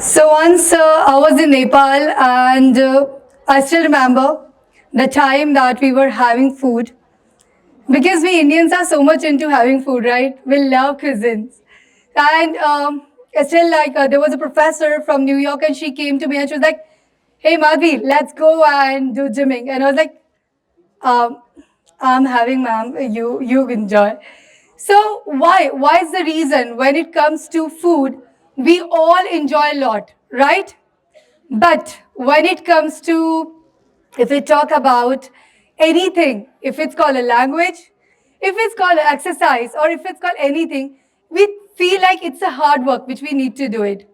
So once I was in Nepal and I still remember the time that we were having food because we Indians are so much into having food, right? We love cuisines. And still like there was a professor from New York and she came to me and she was like, hey Madhvi, let's go and do gymming. And I was like, um, I'm having ma'am, you enjoy. So why is the reason when it comes to food, we all enjoy a lot, right? But when it comes to, if we talk about anything, if it's called a language, if it's called an exercise, or if it's called anything, we feel like it's a hard work which we need to do it.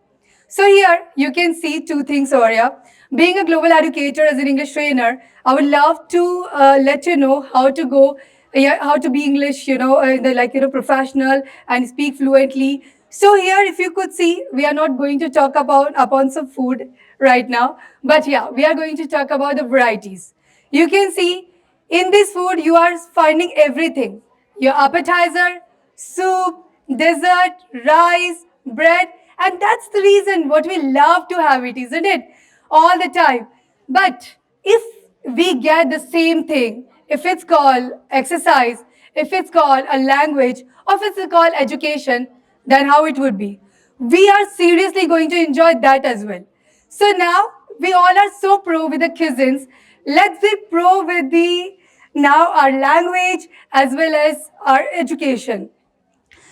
So here you can see two things over here. Being a global educator as an English trainer, I would love to let you know how to go, yeah, how to be English, professional and speak fluently. So here, if you could see, we are not going to talk about upon some food right now, but yeah, we are going to talk about the varieties. You can see in this food, you are finding everything. Your appetizer, soup, dessert, rice, bread, and that's the reason what we love to have it, isn't it? All the time. But if we get the same thing, if it's called exercise, if it's called a language, or if it's called education, then how it would be? We are seriously going to enjoy that as well. So now we all are so pro with the cuisines. Let's be pro with the now our language as well as our education.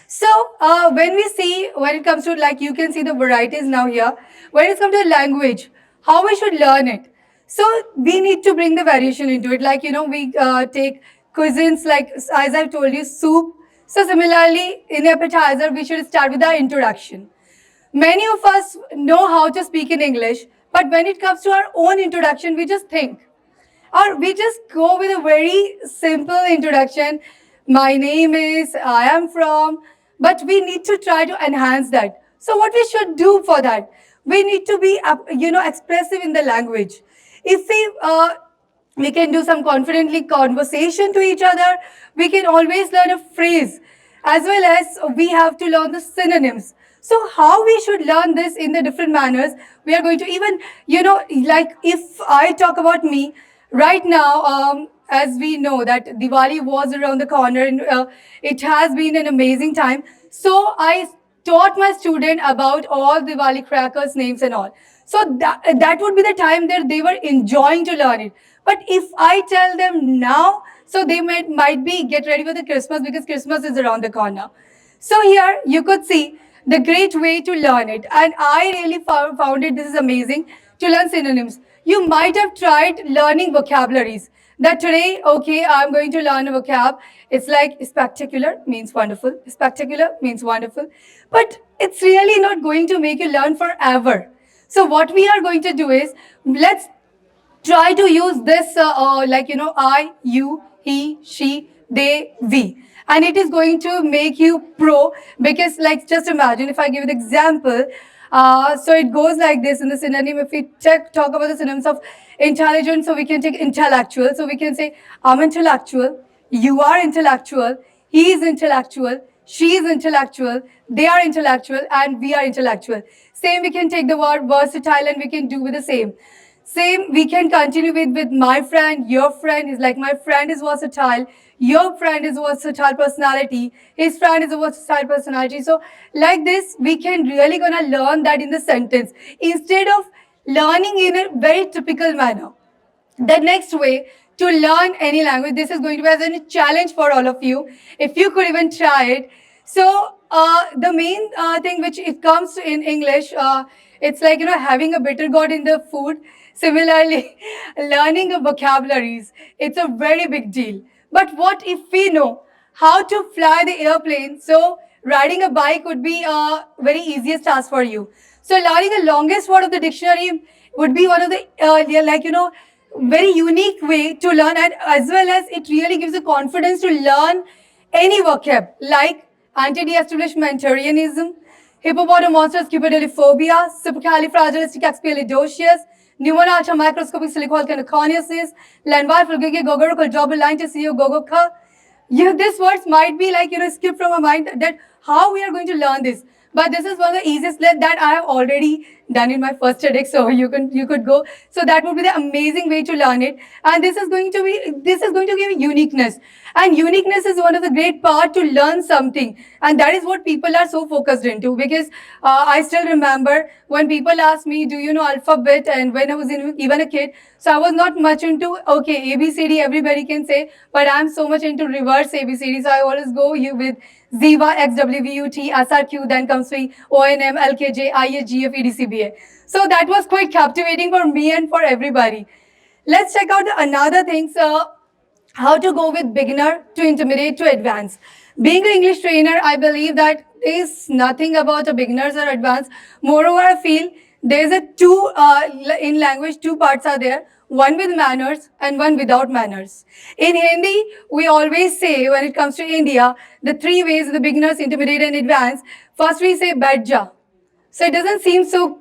So when we see, when it comes to like, you can see the varieties now here. When it comes to language, how we should learn it. So we need to bring the variation into it. Like, we take cuisines like, as I've told you, soup. So similarly, in appetizer, we should start with our introduction. Many of us know how to speak in English, but when it comes to our own introduction, we just think. Or we just go with a very simple introduction. My name is, I am from, but we need to try to enhance that. So what we should do for that? We need to be, expressive in the language. If we can do some confidently conversation to each other, we can always learn a phrase, as well as we have to learn the synonyms. So how we should learn this in the different manners, we are going to even, like if I talk about me, right now, as we know that Diwali was around the corner and it has been an amazing time. So I taught my student about all Diwali crackers names and all. So that would be the time that they were enjoying to learn it. But if I tell them now, so they might be get ready for the Christmas because Christmas is around the corner. So here you could see the great way to learn it. And I really found it, this is amazing, to learn synonyms. You might have tried learning vocabularies. That today, okay, I'm going to learn a vocab. It's like spectacular means wonderful. Spectacular means wonderful. But it's really not going to make you learn forever. So what we are going to do is, let's try to use this I, you, he, she, they, we. And it is going to make you pro because like just imagine if I give an example. So it goes like this in the synonym. If we talk about the synonyms of intelligent, so we can take intellectual. So we can say I'm intellectual, you are intellectual, he is intellectual, she is intellectual, they are intellectual, and we are intellectual. Same, we can take the word versatile and we can do with the same. Same, we can continue with my friend, your friend is like my friend is versatile, your friend is versatile personality, his friend is a versatile personality. So like this, we can really gonna learn that in the sentence instead of learning in a very typical manner. The next way to learn any language, this is going to be as a challenge for all of you, if you could even try it. So the main thing which it comes to in English, it's like, having a bitter gourd in the food. Similarly, learning a vocabularies, it's a very big deal. But what if we know how to fly the airplane? So riding a bike would be a very easiest task for you. So learning the longest word of the dictionary would be one of the very unique way to learn, and as well as it really gives you confidence to learn any vocab like anti-deestablishmentarianism, hippopotamonstrous cupidoliphobia, supercalifragilisticexpialidocious, pneumonitis microscopic silicoalcanoconiosis, lanvifulgige gogorokal double line to see gogoka. These words might be like, skip from our mind that how we are going to learn this. but this is one of the easiest that I have already done in my first TEDx, so you could go. So that would be the amazing way to learn it, and this is going to give uniqueness, and uniqueness is one of the great part to learn something, and that is what people are so focused into. Because I still remember when people asked me, do you know alphabet, and when I was even a kid, so I was not much into, okay, ABCD everybody can say, but I'm so much into reverse ABCD, so I always go with Ziva, XWVUT, SRQ, then comes me ONM, LKJ, IHGF, EDCBA. So that was quite captivating for me and for everybody. Let's check out another thing. So how to go with beginner to intermediate to advanced. Being an English trainer, I believe that there is nothing about a beginners or advanced. Moreover, I feel there's a in language, two parts are there. One with manners and one without manners. In Hindi, we always say, when it comes to India, the three ways the beginners, intermediate and advanced. First, we say badja. So it doesn't seem so,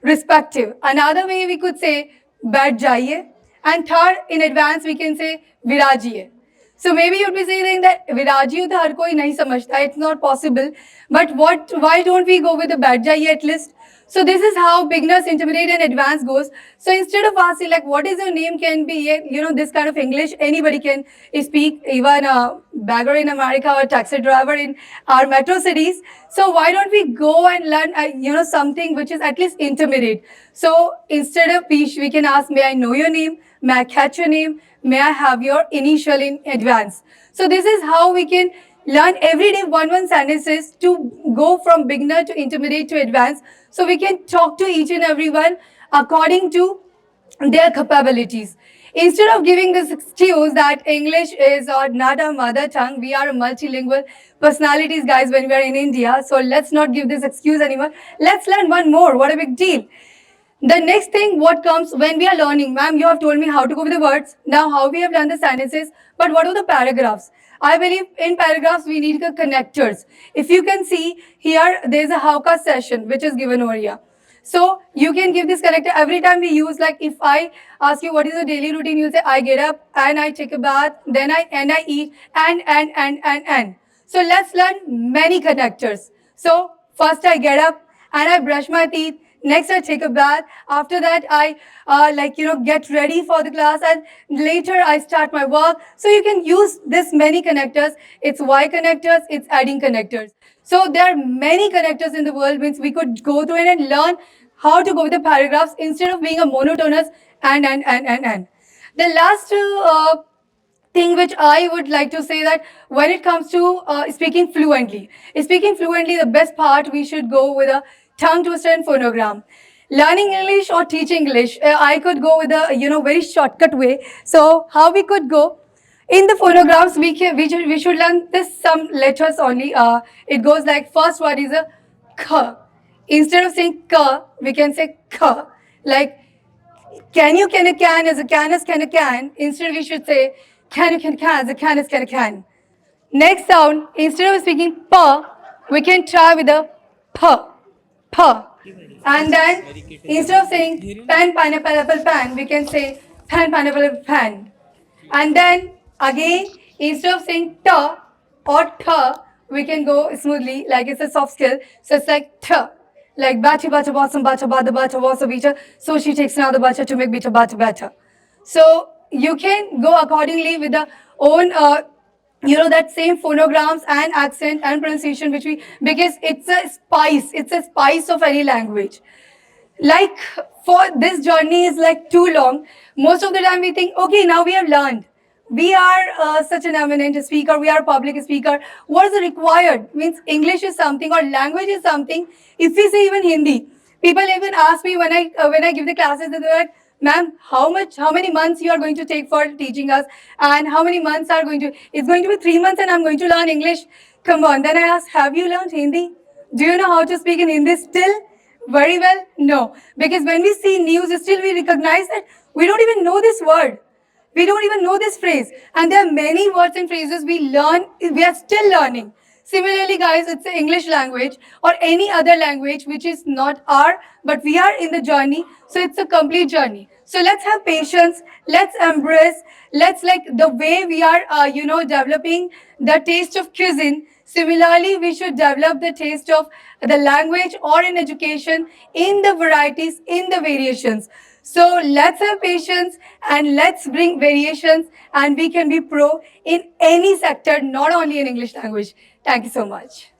respective. Another way we could say बैठ जाइए, and third, in advance, we can say virajiye. So maybe you'd be saying that virajiye to har koi nahi samajhta, it's not possible. But why don't we go with the बैठ जाइए at least? So this is how beginners, intermediate and advanced goes. So instead of asking like, what is your name, can be, this kind of English, anybody can speak, even a beggar in America or a taxi driver in our metro cities. So why don't we go and learn, something which is at least intermediate. So instead of we can ask, may I know your name? May I catch your name? May I have your initial in advance? So this is how we can learn every day one sentences to go from beginner to intermediate to advanced. So we can talk to each and everyone according to their capabilities. Instead of giving this excuse that English is not our mother tongue, we are multilingual personalities, guys, when we are in India. So let's not give this excuse anymore. Let's learn one more. What a big deal. The next thing, what comes when we are learning, ma'am, you have told me how to go with the words, now how we have learned the sentences, but what are the paragraphs? I believe in paragraphs, we need the connectors. If you can see here, there's a Hauka session, which is given over here. So you can give this connector every time we use, like if I ask you what is the daily routine, you'll say, I get up and I take a bath, then I eat, and. So let's learn many connectors. So first I get up and I brush my teeth. Next, I take a bath. After that, I get ready for the class, and later I start my work. So you can use this many connectors. It's Y connectors, it's adding connectors. So there are many connectors in the world, means we could go through it and learn how to go with the paragraphs instead of being a monotonous and. The last thing which I would like to say, that when it comes to speaking fluently, the best part, we should go with a tongue twister and phonogram. Learning English or teaching English, I could go with a very shortcut way. So how we could go? In the phonograms, we should learn this some letters only. It goes like, first word is a k. Instead of saying k, we can say k. Like can you can a can as a can is can a can. Instead we should say can you can as a can is can a can. Next sound, instead of speaking p, we can try with a p. P. And then instead of saying pen, pineapple, apple, pan, we can say pen, pineapple, pan. And then again, instead of saying t or t, we can go smoothly, like it's a soft skill. So it's like t. Like bacha, bacha, bossum, bacha, bada, bacha, wasa, beacha. So she takes another bacha to make beacha, bacha, bacha. So you can go accordingly with the own that same phonograms and accent and pronunciation, because it's a spice of any language. Like for this journey is like too long. Most of the time we think, okay, now we have learned. We are such an eminent speaker, we are a public speaker. What is required? Means English is something or language is something. If we say even Hindi, people even ask me when I give the classes, they're like, ma'am, how many months you are going to take for teaching us, and how many months it's going to be 3 months and I'm going to learn English. Come on. Then I ask, have you learned Hindi? Do you know how to speak in Hindi still? Very well? No. Because when we see news, still we recognize that we don't even know this word. We don't even know this phrase. And there are many words and phrases we are still learning. Similarly, guys, it's the English language or any other language which is not our, but we are in the journey. So it's a complete journey. So let's have patience. Let's embrace. Let's, like the way we are, developing the taste of cuisine. Similarly, we should develop the taste of the language or in education in the varieties, in the variations. So let's have patience and let's bring variations, and we can be pro in any sector, not only in English language. Thank you so much.